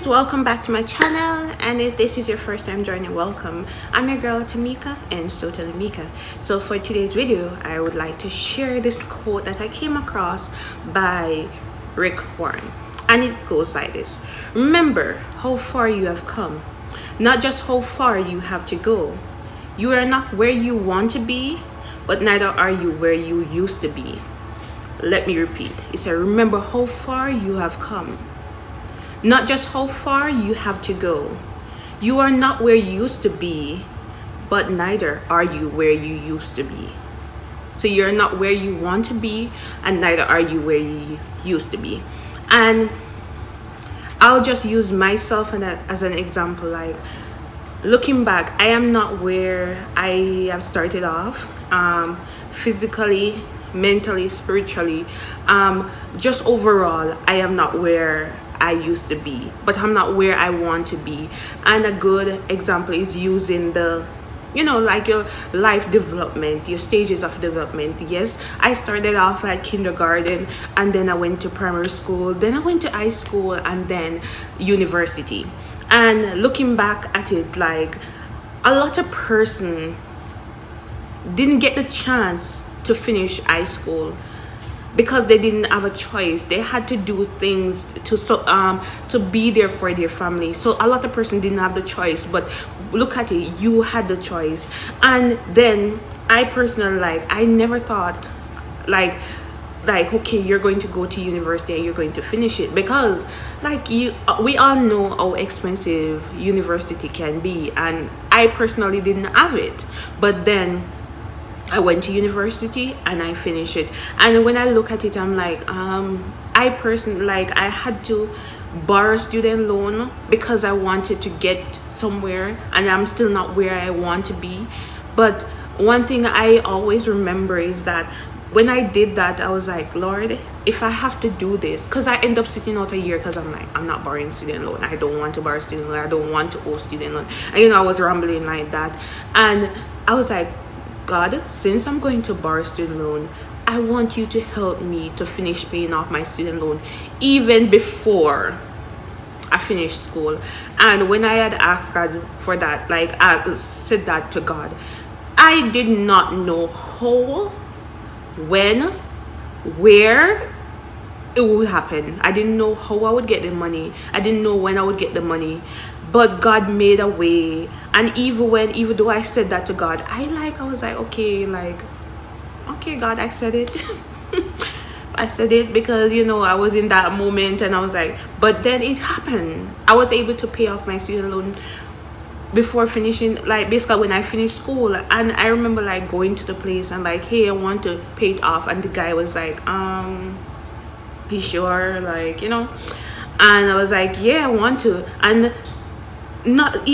welcome back to my channel, and if this is your first time joining, welcome. I'm your girl Tamika, and it's totally Mika. So for today's video, I would like to share this quote that I came across by Rick Warren, and it goes like this: remember how far you have come, not just how far you have to go. You are not where you want to be, but neither are you where you used to be. Let me repeat. It said, remember how far you have come, not just how far you have to go. You are not where you used to be, but neither are you where you used to be. So you're not where you want to be, and neither are you where you used to be. And I'll just use myself as an example. Like, looking back, I am not where I have started off, physically, mentally, spiritually. Just overall, I am not where I used to be, but I'm not where I want to be. And a good example is using like your life development, your stages of development. Yes, I started off at kindergarten, and then I went to primary school, then I went to high school, and then university. And looking back at it, like, a lot of person didn't get the chance to finish high school because they didn't have a choice. They had to do things to be there for their family. So a lot of person didn't have the choice, but look at it, you had the choice. And then I personally, I never thought like okay, you're going to go to university and you're going to finish it, because we all know how expensive university can be, and I personally didn't have it. But then I went to university and I finished it. And when I look at it, I'm like, I personally, I had to borrow student loan because I wanted to get somewhere, and I'm still not where I want to be. But one thing I always remember is that when I did that, I was like, Lord, if I have to do this, because I end up sitting out a year because I'm like, I'm not borrowing student loan. I don't want to borrow student loan. I don't want to owe student loan. And I was rambling like that. And I was like, God, since I'm going to borrow student loan, I want you to help me to finish paying off my student loan even before I finish school. And when I had asked God for that, I said that to God, I did not know how, when, where it would happen. I didn't know how I would get the money. I didn't know when I would get the money. But God made a way. And even though I said that to God, I was like, okay, God, I said it. I said it because I was in that moment, and I was like, but then it happened. I was able to pay off my student loan before finishing, basically when I finished school. And I remember going to the place and hey, I want to pay it off, and the guy was like, be sure, and I was like, yeah, I want to. And not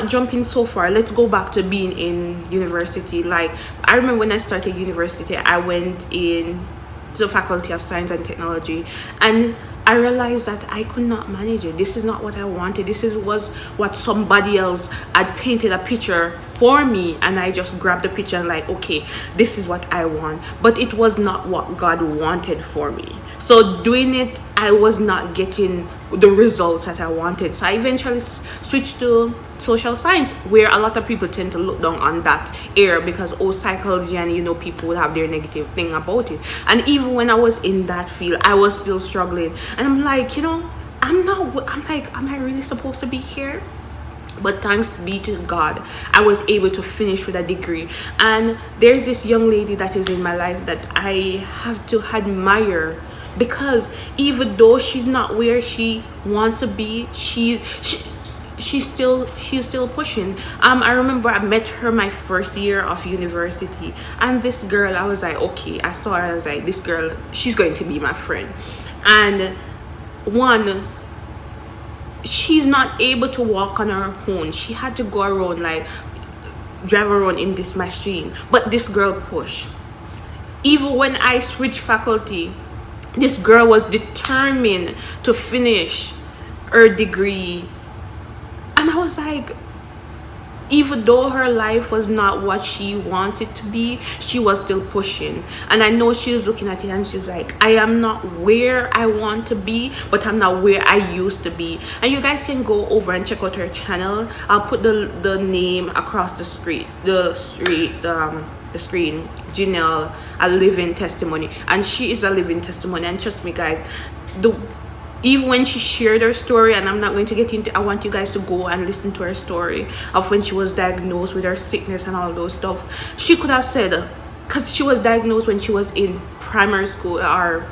jumping so far, let's go back to being in university. I remember when I started university, I went in to the Faculty of Science and Technology, and I realized that I could not manage it. This is not what I wanted. This was what somebody else had painted a picture for me, and I just grabbed the picture and okay, this is what I want. But it was not what God wanted for me. So doing it, I was not getting the results that I wanted. So I eventually switched to social science, where a lot of people tend to look down on that area because psychology, and people would have their negative thing about it. And even when I was in that field, I was still struggling. And I'm like, am I really supposed to be here? But thanks be to God, I was able to finish with a degree. And there's this young lady that is in my life that I have to admire, because even though she's not where she wants to be, she's still pushing. I remember I met her my first year of university, and this girl, I was like, okay, I saw her, I was like, this girl, she's going to be my friend. And one, she's not able to walk on her own. She had to go around, drive around in this machine. But this girl pushed. Even when I switched faculty, this girl was determined to finish her degree. And I was like, even though her life was not what she wants it to be, she was still pushing. And I know she was looking at it and she's like, I am not where I want to be, but I'm not where I used to be. And you guys can go over and check out her channel. I'll put the name across the screen, the screen. Janelle, a living testimony, and she is a living testimony. And trust me, guys, even when she shared her story, and I'm not going to get into, I want you guys to go and listen to her story of when she was diagnosed with her sickness and all those stuff. She could have said, because she was diagnosed when she was in primary school, or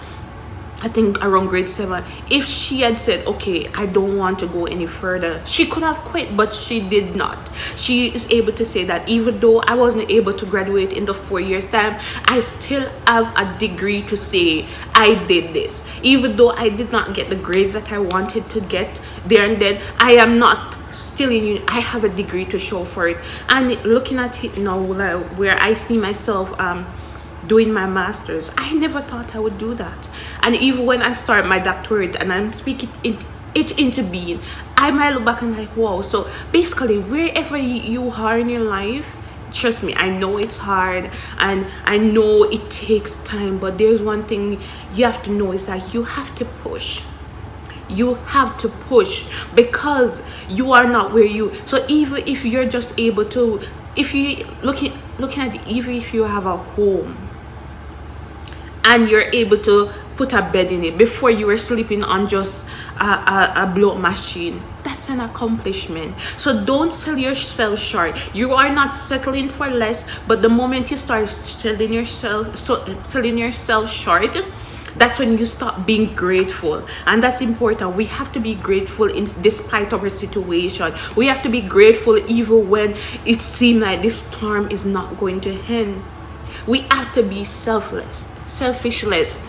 I think around grade 7. If she had said, okay, I don't want to go any further, she could have quit, but she did not. She is able to say that even though I wasn't able to graduate in the 4 years time, I still have a degree to say I did this. Even though I did not get the grades that I wanted to get there and then, I am not still in uni. I have a degree to show for it. And looking at it now, where I see myself doing my master's, I never thought I would do that. And even when I start my doctorate and I'm speaking it into being, I might look back and like, wow. So basically, wherever you are in your life, trust me, I know it's hard and I know it takes time, but there's one thing you have to know, is that you have to push. You have to push, because you are not where you. So even if you're just able to, if you looking at it, even if you have a home and you're able to put a bed in it, before you were sleeping on just a blow machine, that's an accomplishment. So don't sell yourself short. You are not settling for less, but the moment you start selling yourself short, that's when you stop being grateful. And that's important. We have to be grateful despite our situation. We have to be grateful even when it seems like this storm is not going to end. We have to be selfless, selfishless.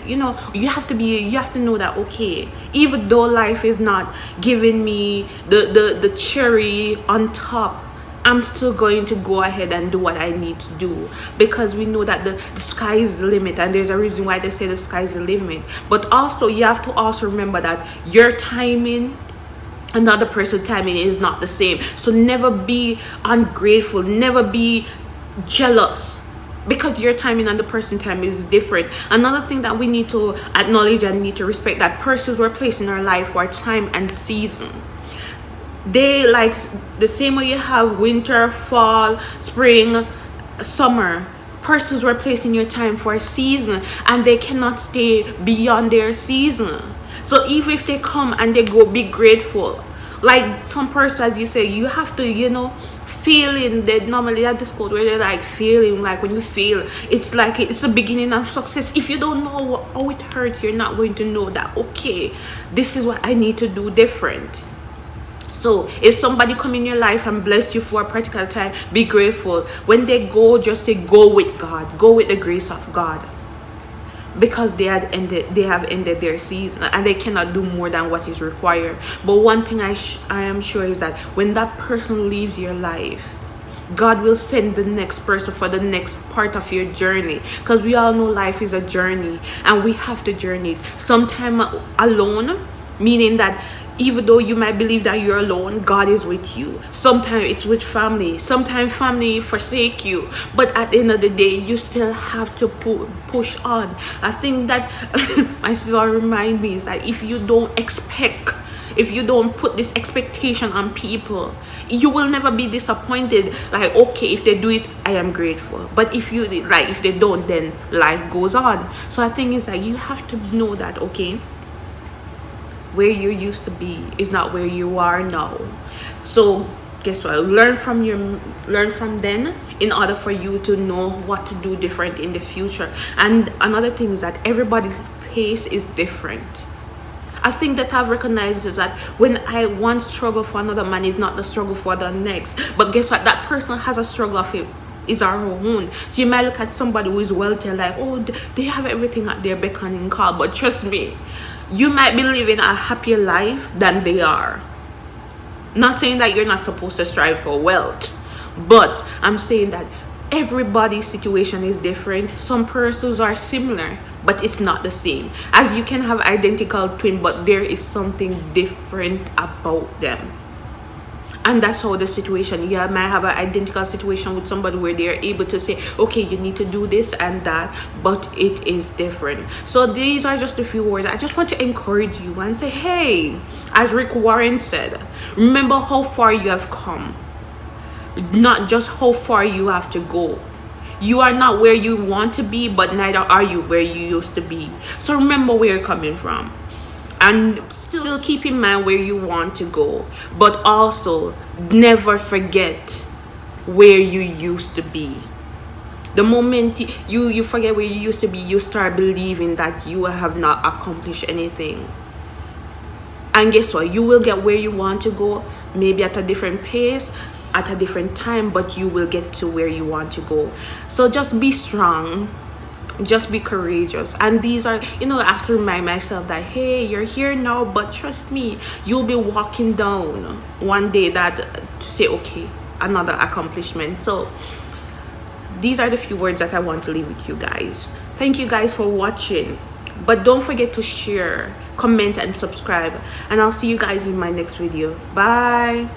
You know, you have to know that, okay, even though life is not giving me the cherry on top, I'm still going to go ahead and do what I need to do, because we know that the sky is the limit, and there's a reason why they say the sky is the limit. But also, you have to also remember that your timing, another person's timing, is not the same. So never be ungrateful, never be jealous, because your timing and the person's time is different. Another thing that we need to acknowledge and need to respect, that persons were placed in our life for a time and season. They, like the same way you have winter, fall, spring, summer, persons were placed in your time for a season, and they cannot stay beyond their season. So even if they come and they go, be grateful. Like some persons, as you say, you have to, feeling, that normally at this quote where they're like, feeling, like when you feel, it's like it's the beginning of success. If you don't know how it hurts, you're not going to know that, okay, this is what I need to do different. So if somebody come in your life and bless you for a particular time, be grateful. When they go, just say, go with God, go with the grace of God, because they have ended their season and they cannot do more than what is required. But one thing I am sure is that when that person leaves your life, God will send the next person for the next part of your journey, because we all know life is a journey and we have to journey it. Sometimes alone, meaning that even though you might believe that you're alone, God is with you. Sometimes it's with family. Sometimes family forsake you. But at the end of the day, you still have to push on. I think that my sister remind me is that if you don't put this expectation on people, you will never be disappointed. Like, okay, if they do it, I am grateful. But if they don't, then life goes on. So I think it's like you have to know that, okay, where you used to be is not where you are now. So guess what? Learn from then, in order for you to know what to do different in the future. And another thing is that everybody's pace is different. I think that I've recognized is that when I once struggle for another man, is not the struggle for the next. But guess what? That person has a struggle of it is our own. So you might look at somebody who is wealthy like, oh, they have everything at their beck and call. But trust me, you might be living a happier life than they are. Not saying that you're not supposed to strive for wealth, but I'm saying that everybody's situation is different. Some persons are similar, but it's not the same. As you can have identical twin, but there is something different about them. And that's how the situation, you might have an identical situation with somebody where they're able to say, okay, you need to do this and that, but it is different. So these are just a few words. I just want to encourage you and say, hey, as Rick Warren said, remember how far you have come, not just how far you have to go. You are not where you want to be, but neither are you where you used to be. So remember where you're coming from, and still keep in mind where you want to go, but also never forget where you used to be. The moment you forget where you used to be, you start believing that you have not accomplished anything. And guess what? You will get where you want to go, maybe at a different pace, at a different time, but you will get to where you want to go. So just be strong, just be courageous. And these are, I have to remind myself that, hey, you're here now, but trust me, you'll be walking down one day that to say, okay, another accomplishment. So these are the few words that I want to leave with you guys. Thank you guys for watching, but don't forget to share, comment, and subscribe, and I'll see you guys in my next video. Bye.